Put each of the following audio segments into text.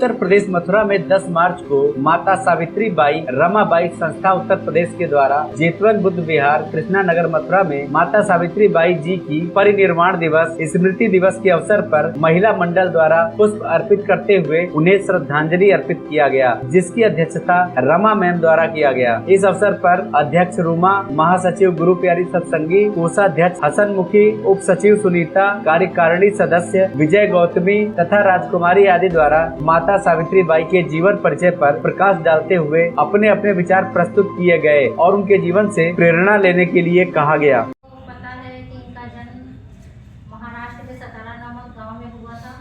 उत्तर प्रदेश मथुरा में 10 मार्च को माता सावित्री बाई रमाबाई संस्था उत्तर प्रदेश के द्वारा जेतवन बुद्ध विहार कृष्णा नगर मथुरा में माता सावित्री बाई जी की परिनिर्वाण दिवस स्मृति दिवस के अवसर पर महिला मंडल द्वारा पुष्प अर्पित करते हुए उन्हें श्रद्धांजलि अर्पित किया गया, जिसकी अध्यक्षता रमा मैम द्वारा किया गया। इस अवसर पर अध्यक्ष रूमा, महासचिव गुरु प्यारी सत्संगी, कोषाध्यक्ष हसन मुखी, उप सचिव सुनीता, कार्यकारिणी सदस्य विजय गौतमी तथा राजकुमारी आदि द्वारा माता सावित्री बाई के जीवन परिचय पर प्रकाश डालते हुए अपने अपने विचार प्रस्तुत किए गए और उनके जीवन से प्रेरणा लेने के लिए कहा गया। पता है कि इनका जन्म महाराष्ट्र के सतारा नामक गांव में हुआ था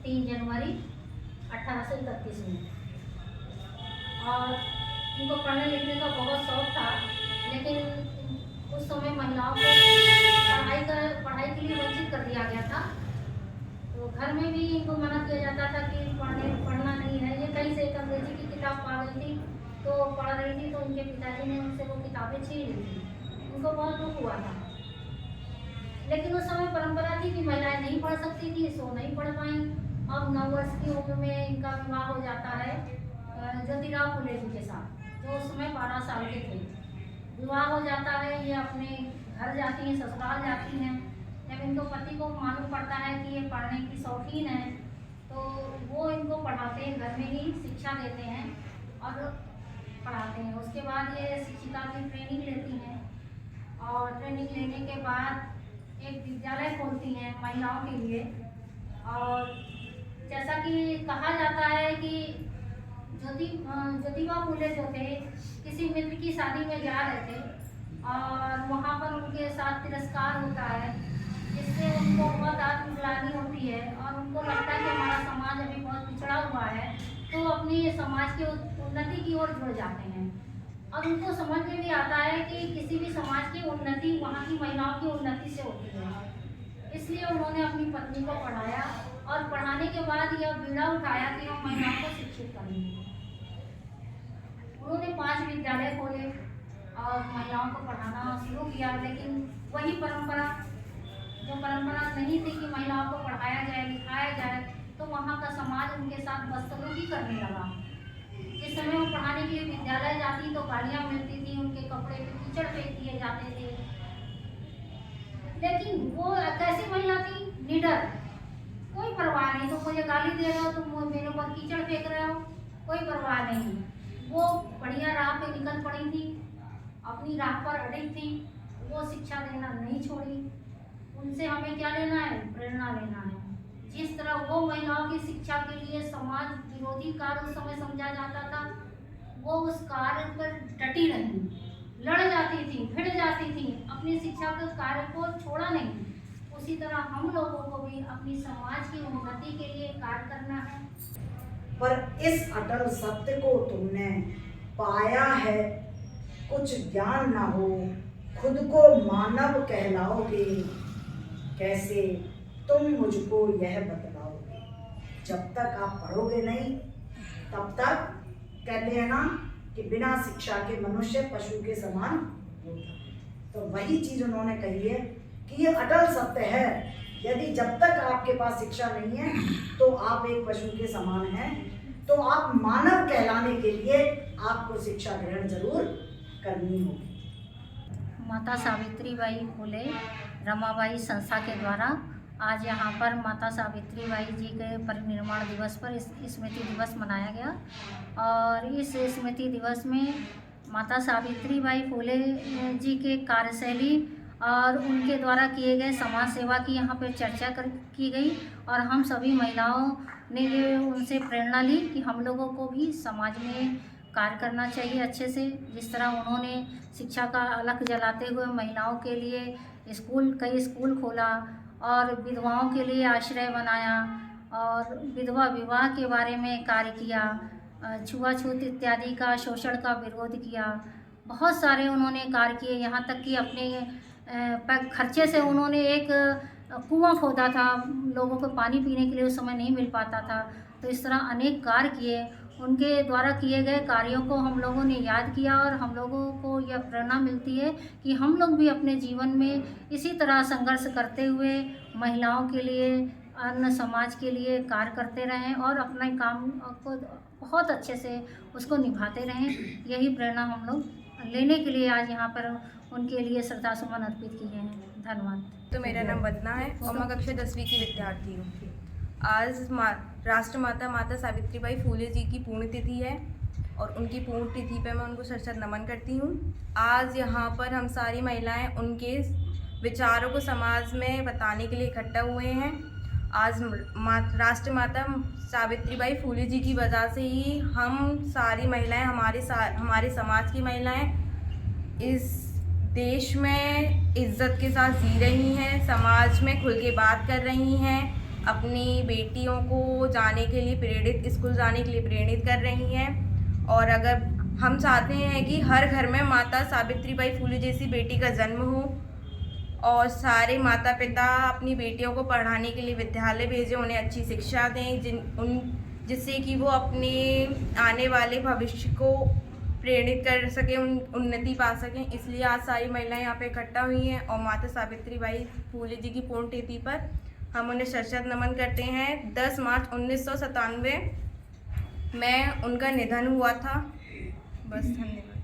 3 जनवरी 1831 में। और इनको पढ़ने लिखने का बहुत शौक था, लेकिन उस समय महिलाओं को पढ़ाई के लिए वंचित कर दिया गया था। तो घर में भी इनको मना किया जाता था कि पढ़ना नहीं है। ये कहीं से एक अंग्रेजी की किताब पा गई थी, तो पढ़ रही थी, तो उनके पिताजी ने उनसे वो किताबें छीन ली थी। उनको बहुत दुख हुआ था, लेकिन उस समय परंपरा थी कि महिलाएं नहीं पढ़ सकती थी, सो नहीं पढ़ पाई। अब 9 वर्ष की उम्र में इनका विवाह हो जाता है ज्योतिराव फुले जी के साथ, जो उस समय 12 साल के थे। विवाह हो जाता है, ये अपने घर जाती हैं, ससुराल जाती हैं। जब इनको पति को मालूम पड़ता है कि ये पढ़ने की शौकीन है, तो वो इनको पढ़ाते हैं, घर में ही शिक्षा देते हैं और पढ़ाते हैं। उसके बाद ये शिक्षिका की ट्रेनिंग लेती हैं और ट्रेनिंग लेने के बाद एक विद्यालय खोलती हैं महिलाओं के लिए। और जैसा कि कहा जाता है कि ज्योतिबा फुले जो थे, किसी मित्र की शादी में जा रहे थे और वहाँ पर उनके साथ तिरस्कार होता है, जिससे उनको बहुत आत्मग्लानि होती है और उनको लगता है कि हमारा समाज अभी बहुत पिछड़ा हुआ है, तो अपनी समाज की उन्नति की ओर जुड़ जाते हैं। और उनको समझ में भी आता है कि किसी भी समाज की उन्नति वहाँ की महिलाओं की उन्नति से होती है। इसलिए उन्होंने अपनी पत्नी को पढ़ाया और पढ़ाने के बाद यह बीड़ा उठाया कि हम महिलाओं को शिक्षित करेंगे। उन्होंने 5 विद्यालय खोले और महिलाओं को पढ़ाना शुरू किया, लेकिन वही परंपरा नहीं थी कि महिलाओं को पढ़ाया जाए, लिखाया जाए, तो वहाँ का समाज उनके साथ बदसलूकी करने लगा। जिस समय वो पढ़ाने के लिए विद्यालय जाती तो गालियाँ मिलती थी, उनके कपड़े पे कीचड़ फेंक दिए जाते थे। लेकिन वो कैसी महिला थी? निडर, कोई परवाह नहीं। तुम मुझे गाली दे रहे हो, तुम मेरे ऊपर कीचड़ फेंक रहे हो, कोई परवाह नहीं। वो बढ़िया राह पे निकल पड़ी थी, अपनी राह पर अडिग थी, वो शिक्षा देना नहीं छोड़ी। उनसे हमें क्या लेना है? प्रेरणा लेना है। जिस तरह वो महिलाओं की शिक्षा के लिए समाज विरोधी कार्य उस समय समझा जाता था, वो उस कार्य पर डटी रही, लड़ जाती थी, भिड़ जाती थी, अपनी शिक्षा के कार्य को छोड़ा नहीं। उसी तरह हम लोगों को भी अपनी समाज की उन्नति के लिए कार्य करना है। पर इस अटल सत्य को तुमने पाया है, कुछ ज्ञान ना हो, खुद को मानव कहलाओगे, कैसे तुम मुझको यह बतलाओगे। जब तक आप पढ़ोगे नहीं, तब तक कहते हैं ना कि बिना शिक्षा के मनुष्य पशु के समान होता। तो वही चीज उन्होंने कही है कि ये अटल सत्य है। यदि जब तक आपके पास शिक्षा नहीं है तो आप एक पशु के समान हैं, तो आप मानव कहलाने के लिए आपको शिक्षा ग्रहण जरूर करनी होगी। माता सावित्री बाई फुले रमाबाई संस्था के द्वारा आज यहाँ पर माता सावित्री बाई जी के परिनिर्वाण दिवस पर स्मृति दिवस मनाया गया। और इस स्मृति दिवस में माता सावित्री बाई फुले जी के कार्यशैली और उनके द्वारा किए गए समाज सेवा की यहाँ पर चर्चा की गई। और हम सभी महिलाओं ने उनसे प्रेरणा ली कि हम लोगों को भी समाज में कार्य करना चाहिए अच्छे से। जिस तरह उन्होंने शिक्षा का अलख जलाते हुए महिलाओं के लिए कई स्कूल खोला और विधवाओं के लिए आश्रय बनाया और विधवा विवाह के बारे में कार्य किया, छुआछूत इत्यादि का शोषण का विरोध किया। बहुत सारे उन्होंने कार्य किए, यहाँ तक कि अपने खर्चे से उन्होंने एक कुआं खोदा था, लोगों को पानी पीने के लिए उस समय नहीं मिल पाता था। तो इस तरह अनेक कार्य किए। उनके द्वारा किए गए कार्यों को हम लोगों ने याद किया और हम लोगों को यह प्रेरणा मिलती है कि हम लोग भी अपने जीवन में इसी तरह संघर्ष करते हुए महिलाओं के लिए अन्य समाज के लिए कार्य करते रहें और अपना काम को बहुत अच्छे से उसको निभाते रहें। यही प्रेरणा हम लोग लेने के लिए आज यहाँ पर उनके लिए श्रद्धा सुमन अर्पित किए हैं। धन्यवाद। तो मेरा नाम वदना है और मैं कक्षा 10वीं की विद्यार्थी हूँ। आज राष्ट्रमाता माता सावित्रीबाई फूले जी की पुण्यतिथि है और उनकी पुण्यतिथि पर मैं उनको शत नमन करती हूँ। आज यहाँ पर हम सारी महिलाएं उनके विचारों को समाज में बताने के लिए इकट्ठा हुए हैं। आज राष्ट्रमाता सावित्रीबाई फूले जी की वजह से ही हम सारी महिलाएं हमारे समाज की महिलाएं इस देश में इज्जत के साथ जी रही हैं, समाज में खुल के बात कर रही हैं, अपनी बेटियों को जाने के लिए स्कूल जाने के लिए प्रेरित कर रही हैं। और अगर हम चाहते हैं कि हर घर में माता सावित्रीबाई फूले जैसी बेटी का जन्म हो और सारे माता पिता अपनी बेटियों को पढ़ाने के लिए विद्यालय भेजें, उन्हें अच्छी शिक्षा दें जिससे कि वो अपने आने वाले भविष्य को प्रेरित कर सकें, उन्नति पा सकें। इसलिए आज सारी महिलाएं यहाँ पे इकट्ठा हुई हैं और माता सावित्रीबाई फूले जी की पुण्यतिथि पर हम उन्हें शत नमन करते हैं। 10 मार्च 1997 में उनका निधन हुआ था। बस धन्यवाद।